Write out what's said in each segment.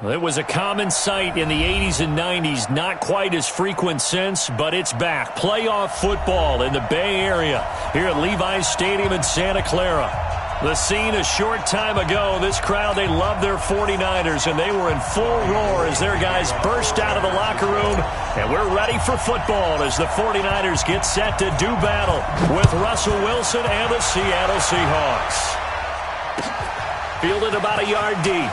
It was a common sight in the 80s and 90s, not quite as frequent since, but it's back. Playoff football in the Bay Area here at Levi's Stadium in Santa Clara. The scene a short time ago, this crowd, they loved their 49ers, and they were in full roar as their guys burst out of the locker room. And we're ready for football as the 49ers get set to do battle with Russell Wilson and the Seattle Seahawks. Fielded about a yard deep.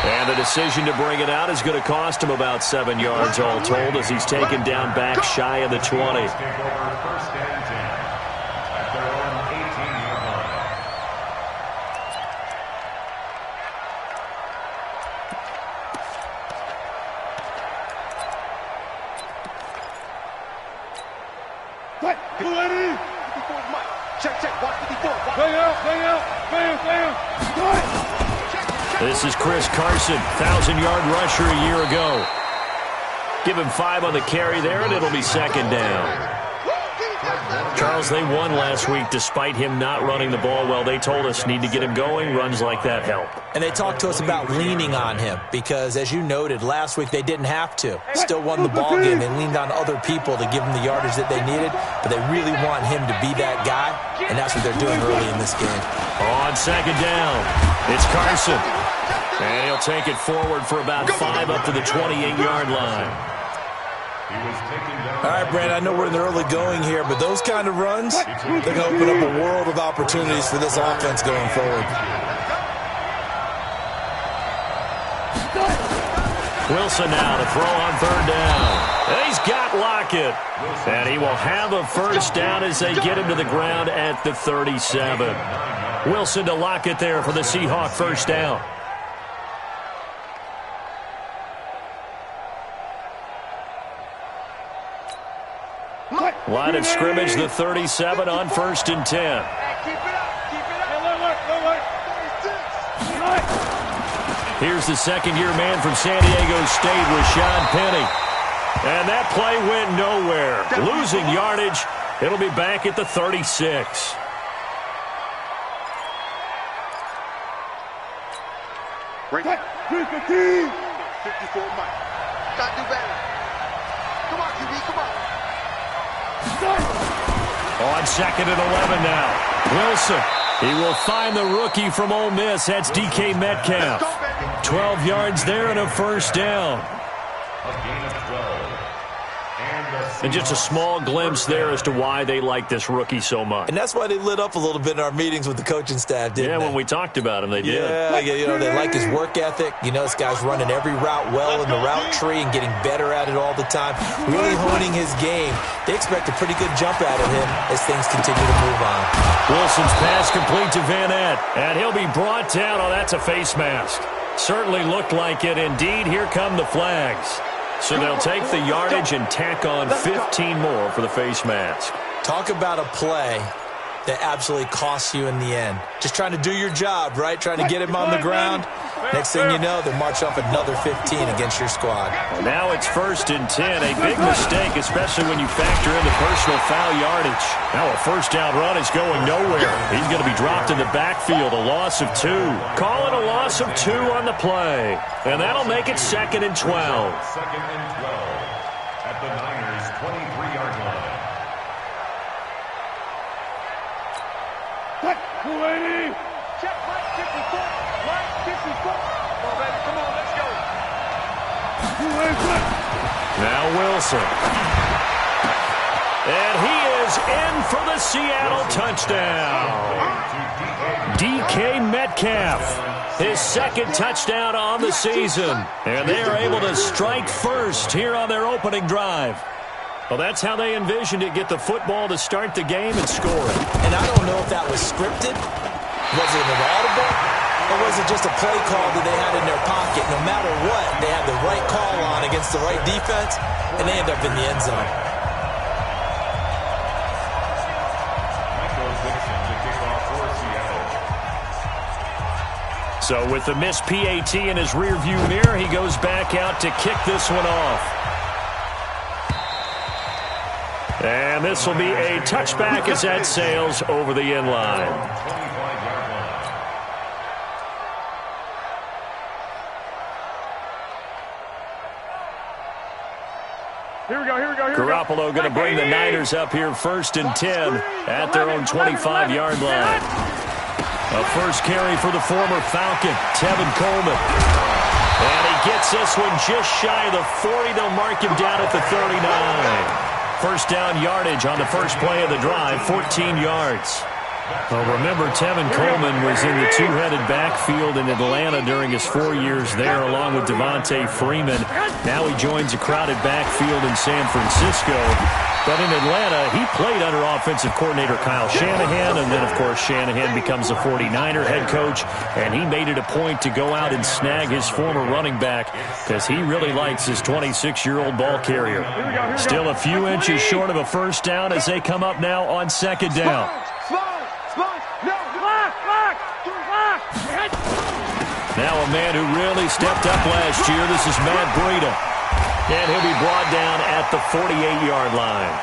And the decision to bring it out is going to cost him about 7 yards all told as he's taken down back shy of the 20. This is Chris Carson, 1,000-yard rusher a year ago. Give him 5 on the carry there, and it'll be second down. Charles, they won last week despite him not running the ball well. They told us need to get him going. Runs like that help. And they talked to us about leaning on him because, as you noted, last week they didn't have to. Still won the ball game. They leaned on other people to give them the yardage that they needed, but they really want him to be that guy, and that's what they're doing early in this game. On second down, it's Carson. And he'll take it forward for about 5 up to the 28-yard line. All right, Brandon, I know we're in the early going here, but those kind of runs, they're going to open up a world of opportunities for this offense going forward. Wilson now to throw on third down. And he's got Lockett. And he will have a first down as they get him to the ground at the 37. Wilson to Lockett there for the Seahawk first down. Line of scrimmage, the 37 on 1st and 10. Here's the second-year man from San Diego State, Rashad Penny. And that play went nowhere. Losing yardage. It'll be back at the 36. Right. 54 Mike. Got to do better. Come on, QB, come on. On second and 11 now. Wilson. He will find the rookie from Ole Miss. That's DK Metcalf. 12 yards there and a first down. And just a small glimpse there as to why they like this rookie so much. And that's why they lit up a little bit in our meetings with the coaching staff, didn't they? Yeah, when we talked about him, they did. Yeah, you know, they like his work ethic. You know, this guy's running every route well in the route tree and getting better at it all the time. Really honing his game. They expect a pretty good jump out of him as things continue to move on. Wilson's pass complete to Van Ness. And he'll be brought down. Oh, that's a face mask. Certainly looked like it. Indeed, here come the flags. So they'll take the yardage and tack on 15 more for the face mask. Talk about a play that absolutely costs you in the end. Just trying to do your job, right? Trying to get him on the ground. Next thing you know, they'll march off another 15 against your squad. Well, now it's 1st and 10. A big mistake, especially when you factor in the personal foul yardage. Now a first down run is going nowhere. He's going to be dropped in the backfield, a loss of 2. Call it a loss of 2 on the play. And that'll make it 2nd and 12. 2nd and 12 at the Niners' 23-yard line. Check right 54. Right 54. Come on, baby. Come on, let's go. Now Wilson. And he is in for the Seattle touchdown. DK Metcalf, his 2nd touchdown on the season. And they are able to strike first here on their opening drive. Well, that's how they envisioned it, get the football to start the game and score it. And I don't know if that was scripted. Was it an audible? Or was it just a play call that they had in their pocket? No matter what, they had the right call on against the right defense, and they end up in the end zone. So with the missed PAT in his rearview mirror, he goes back out to kick this one off. And this will be a touchback as that sails over the end line. Garoppolo going to bring the Niners up here 1st and 10 at their own 25-yard line. A first carry for the former Falcon, Tevin Coleman. And he gets this one just shy of the 40. They'll mark him down at the 39. First down yardage on the first play of the drive, 14 yards. Well, remember, Tevin Coleman was in the two-headed backfield in Atlanta during his 4 years there, along with Devontae Freeman. Now he joins a crowded backfield in San Francisco. But in Atlanta, he played under offensive coordinator Kyle Shanahan, and then, of course, Shanahan becomes a 49er head coach, and he made it a point to go out and snag his former running back because he really likes his 26-year-old ball carrier. Still a few inches short of a first down as they come up now on 2nd down. Now a man who really stepped up last year. This is Matt Breida. And he'll be brought down at the 48-yard line.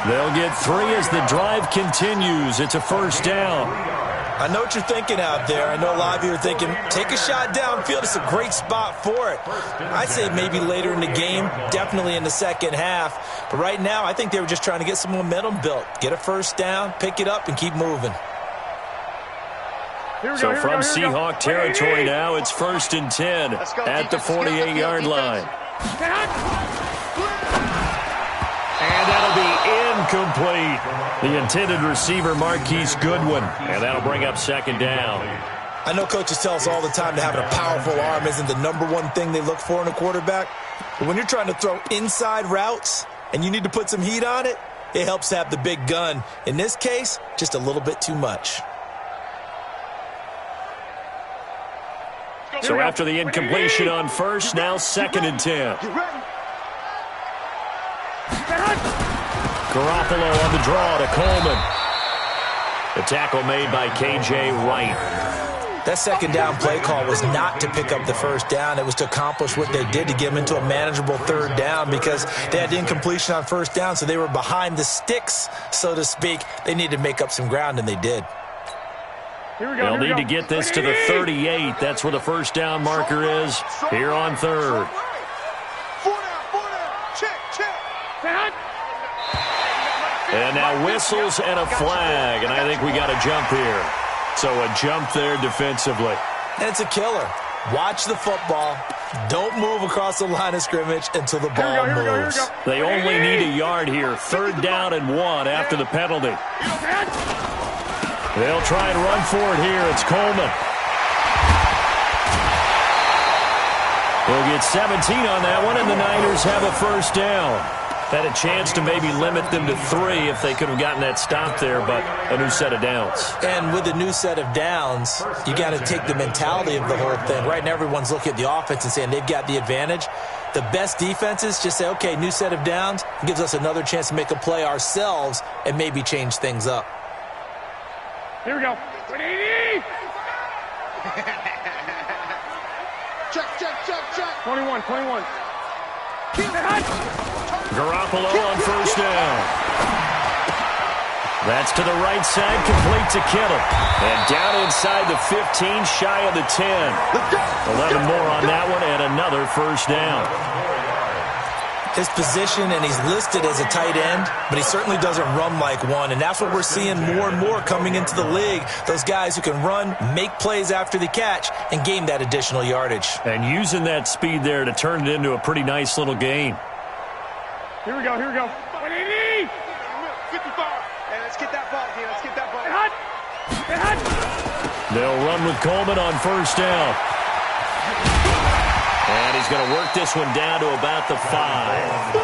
They'll get 3 as the drive continues. It's a first down. I know what you're thinking out there. I know a lot of you are thinking, take a shot downfield. It's a great spot for it. I'd say maybe later in the game, definitely in the second half. But right now, I think they were just trying to get some momentum built. Get a first down, pick it up, and keep moving. So from Seahawk territory now, it's 1st and 10 at the 48-yard line. And that'll be incomplete. The intended receiver, Marquise Goodwin. And that'll bring up 2nd down. I know coaches tell us all the time that having a powerful arm isn't the #1 thing they look for in a quarterback. But when you're trying to throw inside routes and you need to put some heat on it, it helps to have the big gun. In this case, just a little bit too much. So after the incompletion on first, now 2nd and 10. Garoppolo on the draw to Coleman. The tackle made by K.J. Wright. That 2nd down play call was not to pick up the first down. It was to accomplish what they did to get them into a manageable 3rd down because they had incompletion on first down, so they were behind the sticks, so to speak. They needed to make up some ground, and they did. They'll need to get this to the 38. That's where the first down marker is here on 3rd. 4 down. Check. And now whistles and a flag, and I think we got a jump here. So a jump there defensively. And it's a killer. Watch the football. Don't move across the line of scrimmage until the ball moves. They only need a yard here. 3rd down and 1 after the penalty. They'll try and run for it here. It's Coleman. They'll get 17 on that one, and the Niners have a first down. Had a chance to maybe limit them to 3 if they could have gotten that stop there, but a new set of downs. And with a new set of downs, you got to take the mentality of the whole thing. Right now, everyone's looking at the offense and saying they've got the advantage. The best defenses just say, okay, new set of downs. It gives us another chance to make a play ourselves and maybe change things up. Here we go. 180. Check. 21. Garoppolo on first down. That's to the right side, complete to Kittle. And down inside the 15, shy of the 10. 11 more on that one, and another first down. His position, and he's listed as a tight end, but he certainly doesn't run like one, and that's what we're seeing more and more coming into the league. Those guys who can run, make plays after the catch, and gain that additional yardage. And using that speed there to turn it into a pretty nice little game. Here we go. 180. 55. Hey, let's get that ball, D. Let's get that ball. They'll run with Coleman on first down. And he's going to work this one down to about the 5.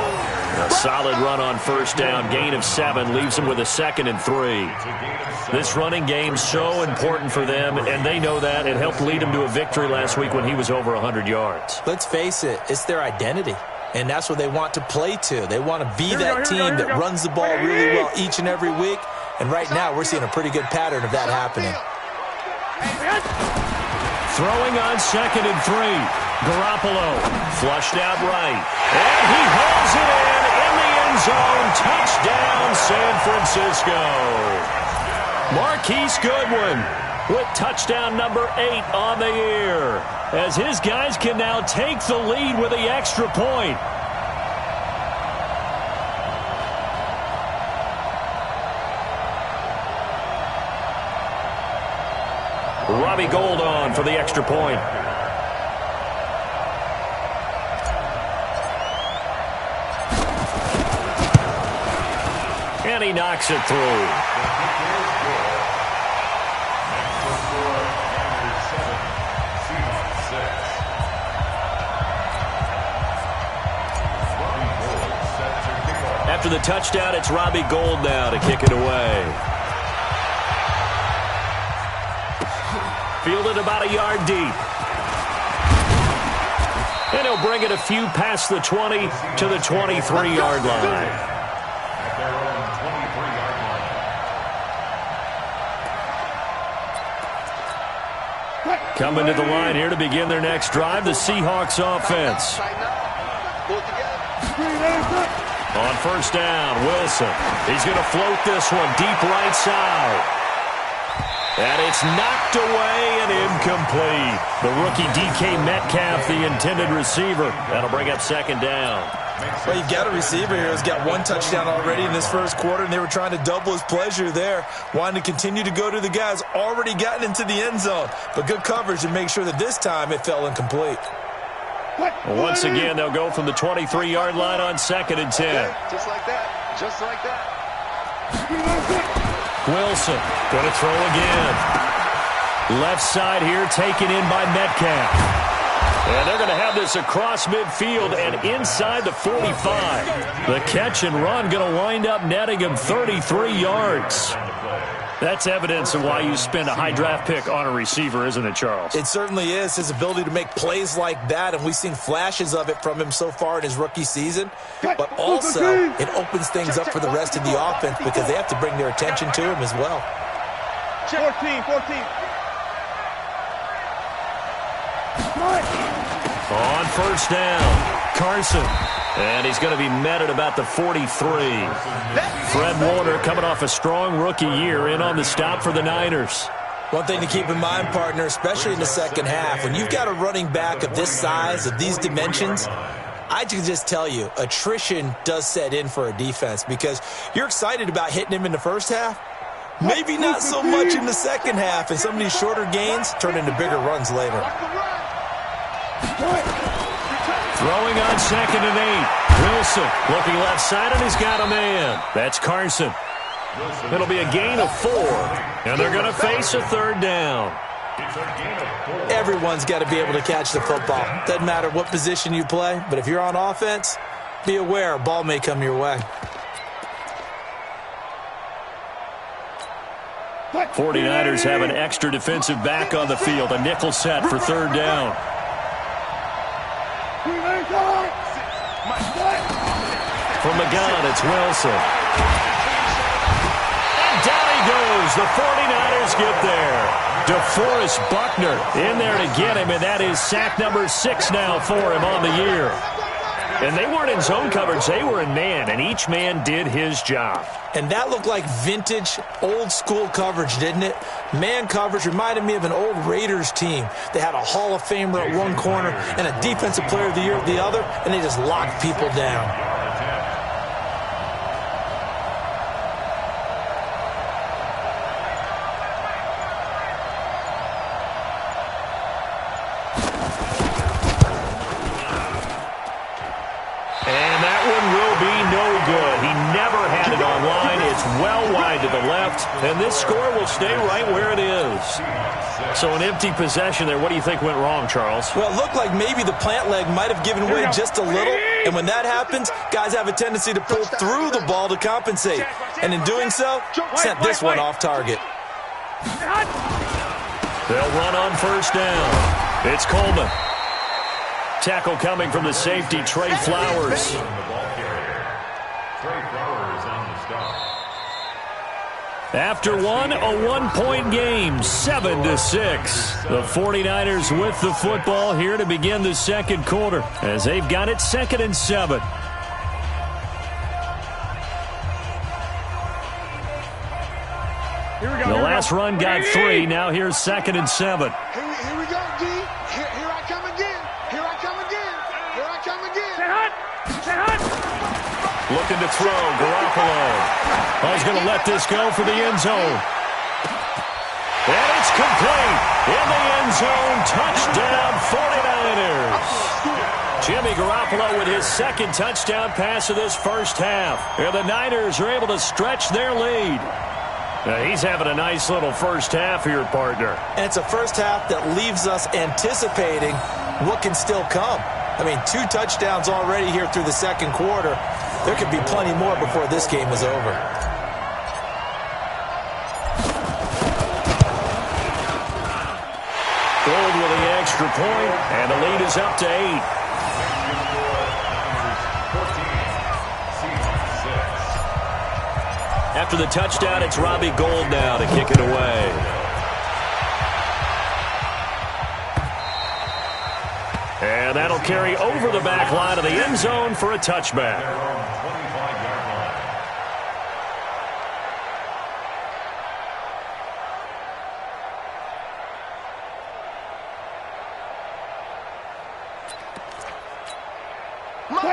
A solid run on first down. Gain of 7 leaves him with a 2nd and 3. This running game's so important for them, and they know that. It helped lead him to a victory last week when he was over 100 yards. Let's face it, it's their identity. And that's what they want to play to. They want to be that team that runs the ball really well each and every week. And right now, we're seeing a pretty good pattern of that happening. Throwing on 2nd and 3. Garoppolo flushed out right. And he hauls it in the end zone. Touchdown, San Francisco. Marquise Goodwin with touchdown number 8 on the year, as his guys can now take the lead with the extra point. Robbie Gould on for the extra point. And he knocks it through. After the touchdown, it's Robbie Gould now to kick it away. Fielded about a yard deep. And he'll bring it a few past the 20 to the 23-yard line. At their own 23-yard line. Coming to the line here to begin their next drive, the Seahawks offense. On first down, Wilson. He's going to float this one deep right side. And it's knocked away and incomplete. The rookie DK Metcalf, the intended receiver. That'll bring up second down. Well, you got a receiver here who's got one touchdown already in this first quarter, and they were trying to double his pleasure there, wanting to continue to go to the guys already gotten into the end zone. But good coverage to make sure that this time it fell incomplete. Once again, they'll go from the 23-yard line on 2nd and 10. Just like that. Just like that. Wilson going to throw again. Left side here taken in by Metcalf. And they're going to have this across midfield and inside the 45. The catch and run going to wind up netting him 33 yards. That's evidence of why you spend a high draft pick on a receiver, isn't it, Charles? It certainly is. His ability to make plays like that, and we've seen flashes of it from him so far in his rookie season. But also, it opens things up for the rest of the offense because they have to bring their attention to him as well. 14. On first down, Carson. And he's going to be met at about the 43. Fred Warner coming off a strong rookie year in on the stop for the Niners. One thing to keep in mind, partner, especially in the second half, when you've got a running back of this size, of these dimensions, I can just tell you, attrition does set in for a defense because you're excited about hitting him in the first half. Maybe not so much in the second half, and some of these shorter gains turn into bigger runs later. Throwing on 2nd and 8. Wilson looking left side, and he's got a man. That's Carson. It'll be a gain of 4, and they're going to face a third down. Everyone's got to be able to catch the football. Doesn't matter what position you play, but if you're on offense, be aware a ball may come your way. 49ers have an extra defensive back on the field, a nickel set for third down. From the gun, it's Wilson. And down he goes. The 49ers get there. DeForest Buckner in there to get him, and that is sack number 6 now for him on the year. And they weren't in zone coverage. They were in man, and each man did his job. And that looked like vintage, old-school coverage, didn't it? Man coverage reminded me of an old Raiders team. They had a Hall of Famer at one corner and a Defensive Player of the Year at the other, and they just locked people down. Well wide to the left, and this score will stay right where it is. So an empty possession there. What do you think went wrong, Charles? Well, it looked like maybe the plant leg might have given way just a little, and when that happens, guys have a tendency to pull through the ball to compensate, and in doing so, sent this one off target. They'll run on first down. It's Coleman. Tackle coming from the safety, Trey Flowers. After one, a one-point game, 7-6. The 49ers with the football here to begin the second quarter as they've got it 2nd and 7. The last run got 3. Now here's 2nd and 7. Here we go, D. Here I come again. Here I come again. Here I come again. Stay hot. Looking to throw, Garoppolo. He's going to let this go for the end zone. And it's complete. In the end zone, touchdown 49ers. Jimmy Garoppolo with his second touchdown pass of this first half. And the Niners are able to stretch their lead. Now he's having a nice little first half here, partner. And it's a first half that leaves us anticipating what can still come. I mean, 2 touchdowns already here through the second quarter. There could be plenty more before this game is over. Gold with the extra point, and the lead is up to 8. After the touchdown, it's Robbie Gould now to kick it away. And that'll carry over the back line of the end zone for a touchback.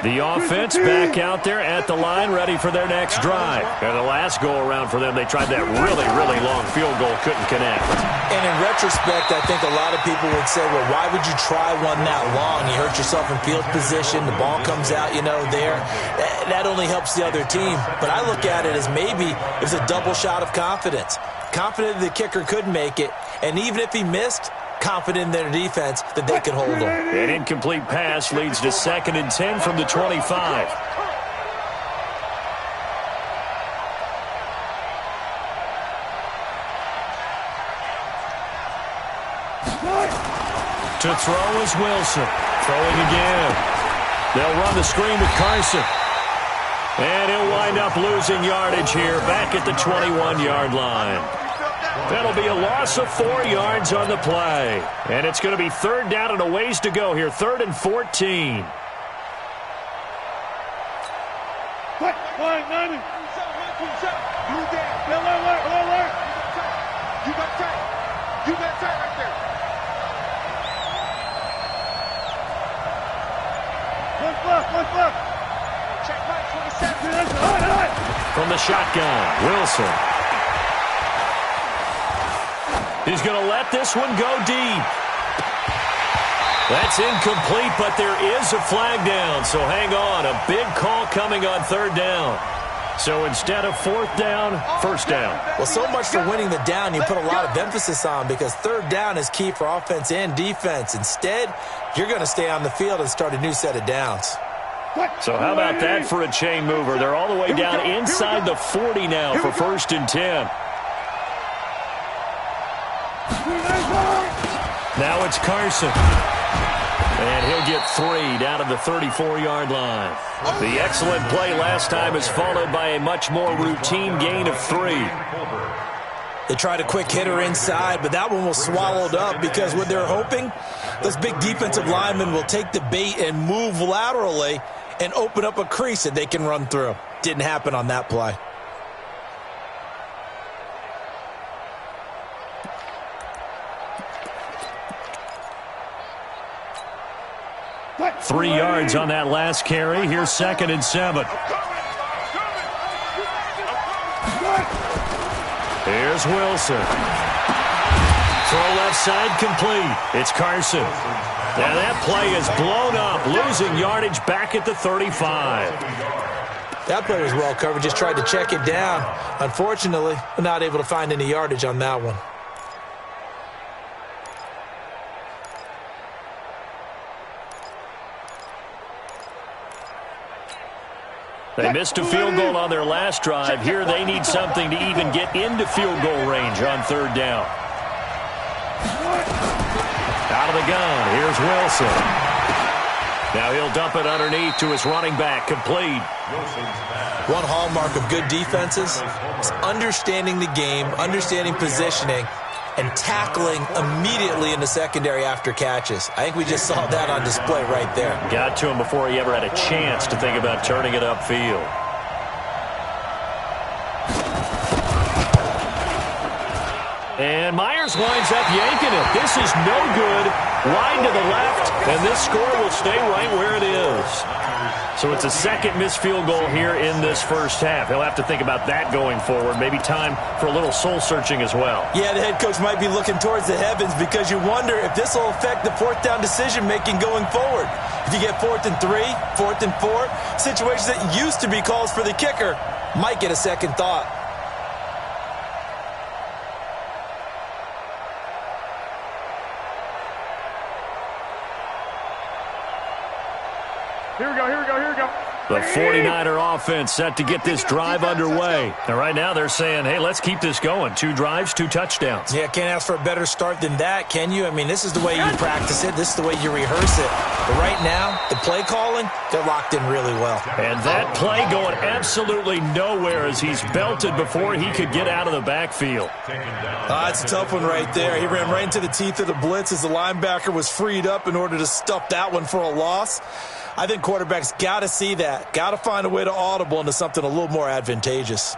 The offense back out there at the line, ready for their next drive. And the last go-around for them, they tried that really, really long field goal, couldn't connect. And in retrospect, I think a lot of people would say, well, why would you try one that long? You hurt yourself in field position. The ball comes out, there. That only helps the other team. But I look at it as maybe it was a double shot of confidence. Confident the kicker could make it. And even if he missed, confident in their defense that they could hold them. An incomplete pass leads to 2nd and 10 from the 25. To throw is Wilson. Throwing again. They'll run the screen with Carson. And he'll wind up losing yardage here back at the 21-yard line. That'll be a loss of 4 yards on the play. And it's going to be 3rd down and a ways to go here. 3rd and 14. From the shotgun, Wilson. He's going to let this one go deep. That's incomplete, but there is a flag down, so hang on. A big call coming on 3rd down. So instead of 4th down, 1st down. Well, so much for winning the down you put a lot of emphasis on, because 3rd down is key for offense and defense. Instead, you're going to stay on the field and start a new set of downs. So how about that for a chain mover? They're all the way down inside the 40 now for 1st and 10. Now it's Carson. And he'll get 3 down to the 34-yard line. The excellent play last time is followed by a much more routine gain of 3. They tried a quick hitter inside, but that one was swallowed up because what they're hoping, those big defensive linemen will take the bait and move laterally and open up a crease that they can run through. Didn't happen on that play. Three yards on that last carry. Here's 2nd and 7. Here's Wilson. Throw left side complete. It's Carson. Now that play is blown up, losing yardage back at the 35. That play was well covered. Just tried to check it down. Unfortunately, not able to find any yardage on that one. They missed a field goal on their last drive. Here they need something to even get into field goal range on 3rd down. Out of the gun, here's Wilson. Now he'll dump it underneath to his running back, complete. One hallmark of good defenses is understanding the game, understanding positioning, and tackling immediately in the secondary after catches. I think we just saw that on display right there. Got to him before he ever had a chance to think about turning it upfield. And Myers winds up yanking it. This is no good. Wide to the left, and this score will stay right where it is. So it's a second missed field goal here in this first half. He'll have to think about that going forward. Maybe time for a little soul-searching as well. Yeah, the head coach might be looking towards the heavens because you wonder if this will affect the fourth down decision-making going forward. If you get 4th and 3, 4th and 4, situations that used to be calls for the kicker might get a second thought. Here we go, here we go, here we go. The 49er offense set to get this drive underway. And right now they're saying, hey, let's keep this going. 2 drives, 2 touchdowns. Yeah, can't ask for a better start than that, can you? I mean, this is the way you practice it. This is the way you rehearse it. But right now, the play calling, they're locked in really well. And that play going absolutely nowhere as he's belted before he could get out of the backfield. That's a tough one right there. He ran right into the teeth of the blitz as the linebacker was freed up in order to stuff that one for a loss. I think quarterbacks got to see that. Got to find a way to audible into something a little more advantageous.